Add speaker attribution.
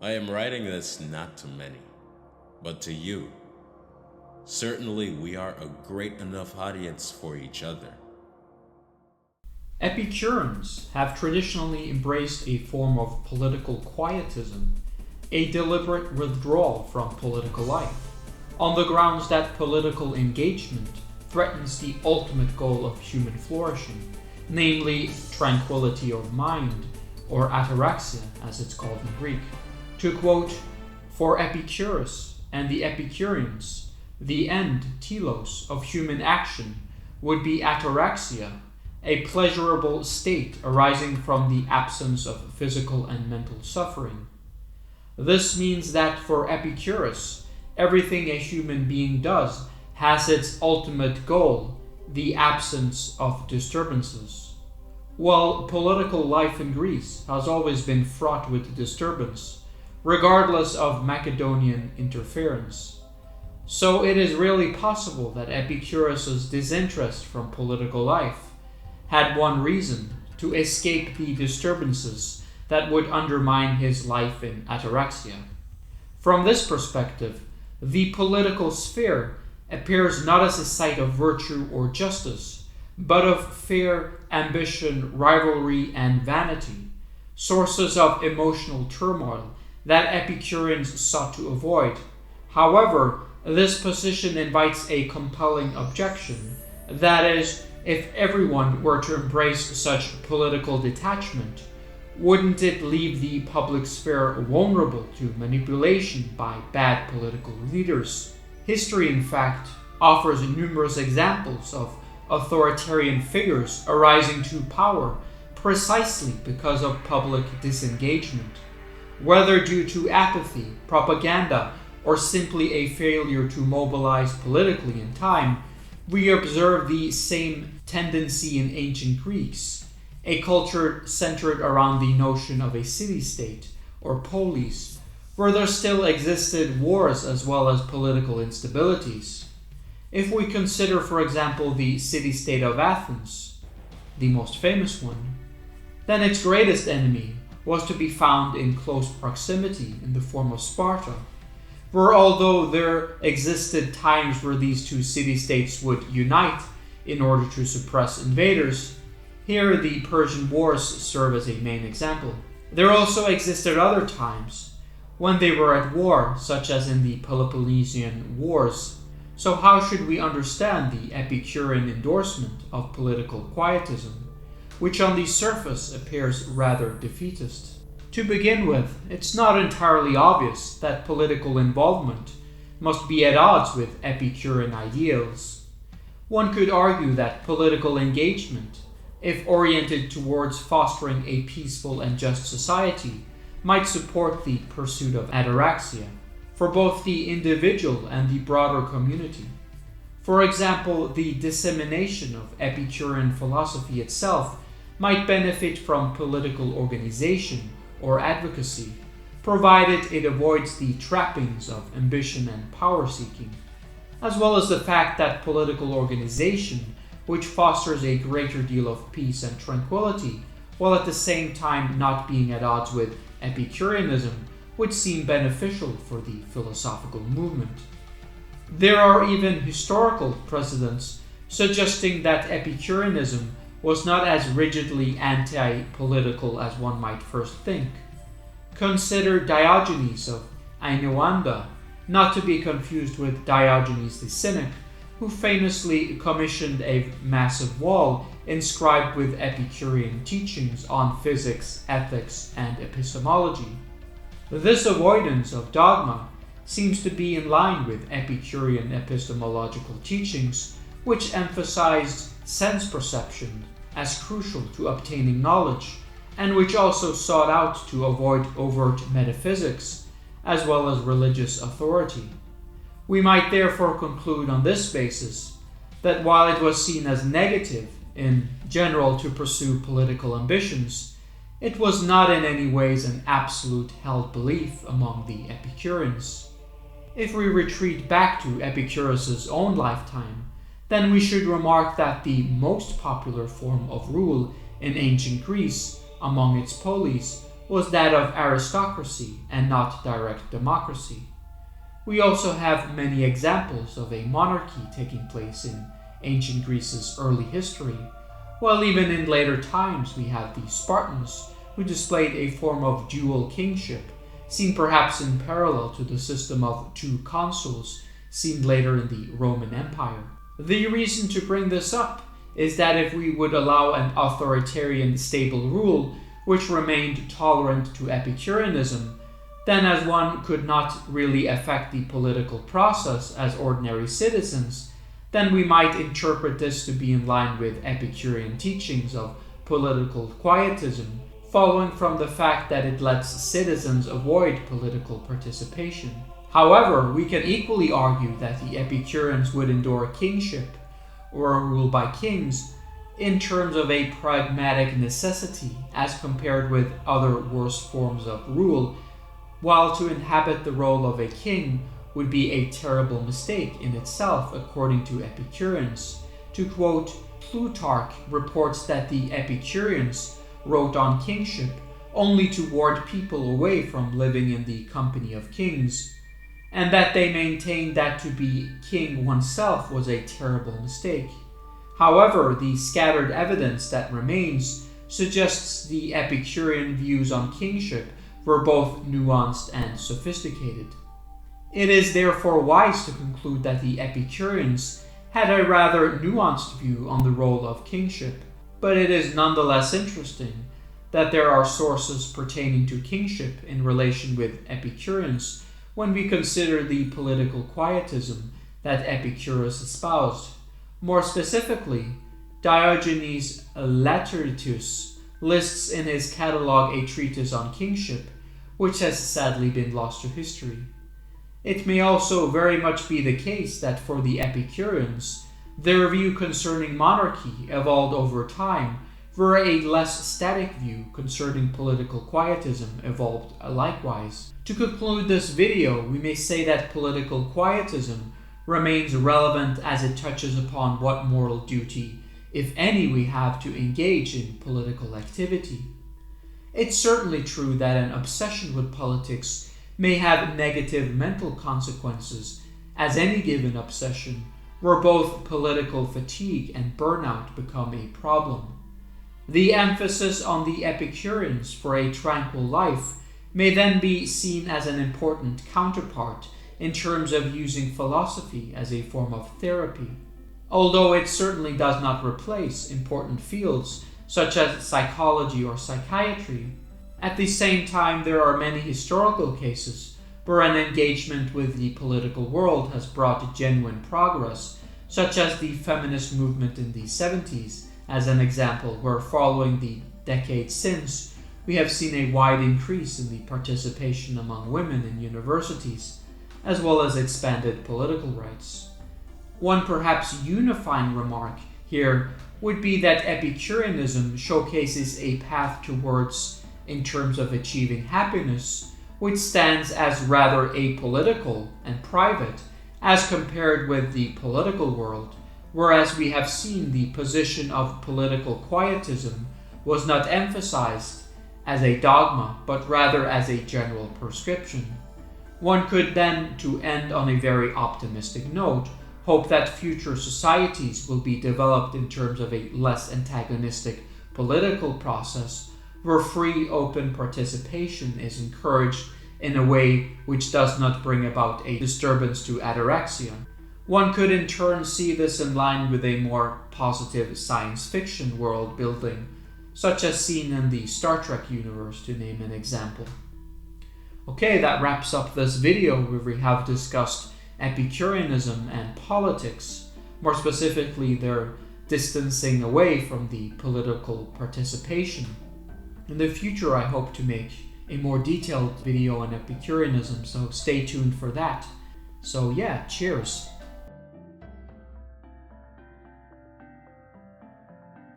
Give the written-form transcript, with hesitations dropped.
Speaker 1: I am writing this not to many, but to you. Certainly we are a great enough audience for each other.
Speaker 2: Epicureans have traditionally embraced a form of political quietism, a deliberate withdrawal from political life, on the grounds that political engagement threatens the ultimate goal of human flourishing, namely tranquility of mind, or ataraxia as it's called in Greek. To quote, "For Epicurus and the Epicureans, the end, telos, of human action would be ataraxia, a pleasurable state arising from the absence of physical and mental suffering. This means that for Epicurus, everything a human being does has its ultimate goal, the absence of disturbances. While political life in Greece has always been fraught with disturbance, regardless of Macedonian interference, so it is really possible that Epicurus's disinterest from political life had one reason: to escape the disturbances that would undermine his life in ataraxia. From this perspective, the political sphere appears not as a site of virtue or justice, but of fear, ambition, rivalry, and vanity, sources of emotional turmoil that Epicureans sought to avoid. However, this position invites a compelling objection, that is, if everyone were to embrace such political detachment, wouldn't it leave the public sphere vulnerable to manipulation by bad political leaders? History, in fact, offers numerous examples of authoritarian figures arising to power precisely because of public disengagement. Whether due to apathy, propaganda, or simply a failure to mobilize politically in time, we observe the same tendency in ancient Greeks, a culture centered around the notion of a city-state, or polis, where there still existed wars as well as political instabilities. If we consider, for example, the city-state of Athens, the most famous one, then its greatest enemy was to be found in close proximity in the form of Sparta, where although there existed times where these two city-states would unite in order to suppress invaders, here the Persian Wars serve as a main example. There also existed other times when they were at war, such as in the Peloponnesian Wars. So how should we understand the Epicurean endorsement of political quietism, which on the surface appears rather defeatist? To begin with, it's not entirely obvious that political involvement must be at odds with Epicurean ideals. One could argue that political engagement, if oriented towards fostering a peaceful and just society, might support the pursuit of ataraxia for both the individual and the broader community. For example, the dissemination of Epicurean philosophy itself might benefit from political organization or advocacy, provided it avoids the trappings of ambition and power-seeking, as well as the fact that political organization, which fosters a greater deal of peace and tranquility, while at the same time not being at odds with Epicureanism, would seem beneficial for the philosophical movement. There are even historical precedents suggesting that Epicureanism was not as rigidly anti-political as one might first think. Consider Diogenes of Ainoanda, not to be confused with Diogenes the Cynic, who famously commissioned a massive wall inscribed with Epicurean teachings on physics, ethics, and epistemology. This avoidance of dogma seems to be in line with Epicurean epistemological teachings, which emphasized sense perception as crucial to obtaining knowledge, and which also sought out to avoid overt metaphysics as well as religious authority. We might therefore conclude on this basis that while it was seen as negative in general to pursue political ambitions, it was not in any ways an absolute held belief among the Epicureans. If we retreat back to Epicurus's own lifetime, then we should remark that the most popular form of rule in ancient Greece among its polis was that of aristocracy and not direct democracy. We also have many examples of a monarchy taking place in ancient Greece's early history, while even in later times we have the Spartans, who displayed a form of dual kingship, seen perhaps in parallel to the system of two consuls seen later in the Roman Empire. The reason to bring this up is that if we would allow an authoritarian stable rule which remained tolerant to Epicureanism, then as one could not really affect the political process as ordinary citizens, then we might interpret this to be in line with Epicurean teachings of political quietism, following from the fact that it lets citizens avoid political participation. However, we can equally argue that the Epicureans would endure kingship, or rule by kings, in terms of a pragmatic necessity as compared with other worse forms of rule, while to inhabit the role of a king would be a terrible mistake in itself, according to Epicureans. To quote, Plutarch reports that the Epicureans wrote on kingship only to ward people away from living in the company of kings, and that they maintained that to be king oneself was a terrible mistake. However, the scattered evidence that remains suggests the Epicurean views on kingship were both nuanced and sophisticated. It is therefore wise to conclude that the Epicureans had a rather nuanced view on the role of kingship, but it is nonetheless interesting that there are sources pertaining to kingship in relation with Epicureans when we consider the political quietism that Epicurus espoused. More specifically, Diogenes Laertius lists in his catalogue a treatise on kingship, which has sadly been lost to history. It may also very much be the case that for the Epicureans, their view concerning monarchy evolved over time, where a less static view concerning political quietism evolved likewise. To conclude this video, we may say that political quietism remains relevant as it touches upon what moral duty, if any, we have to engage in political activity. It's certainly true that an obsession with politics may have negative mental consequences, as any given obsession, where both political fatigue and burnout become a problem. The emphasis on the Epicureans for a tranquil life may then be seen as an important counterpart in terms of using philosophy as a form of therapy, although it certainly does not replace important fields such as psychology or psychiatry. At the same time, there are many historical cases where an engagement with the political world has brought genuine progress, such as the feminist movement in the 70s, as an example, where following the decades since, we have seen a wide increase in the participation among women in universities, as well as expanded political rights. One perhaps unifying remark here would be that Epicureanism showcases a path towards, in terms of achieving happiness, which stands as rather apolitical and private as compared with the political world, whereas we have seen the position of political quietism was not emphasized as a dogma, but rather as a general prescription. One could then, to end on a very optimistic note, hope that future societies will be developed in terms of a less antagonistic political process, where free, open participation is encouraged in a way which does not bring about a disturbance to ataraxia. One could in turn see this in line with a more positive science fiction world building, such as seen in the Star Trek universe, to name an example. Okay, that wraps up this video where we have discussed Epicureanism and politics, more specifically their distancing away from the political participation. In the future, I hope to make a more detailed video on Epicureanism, so stay tuned for that. So yeah, cheers.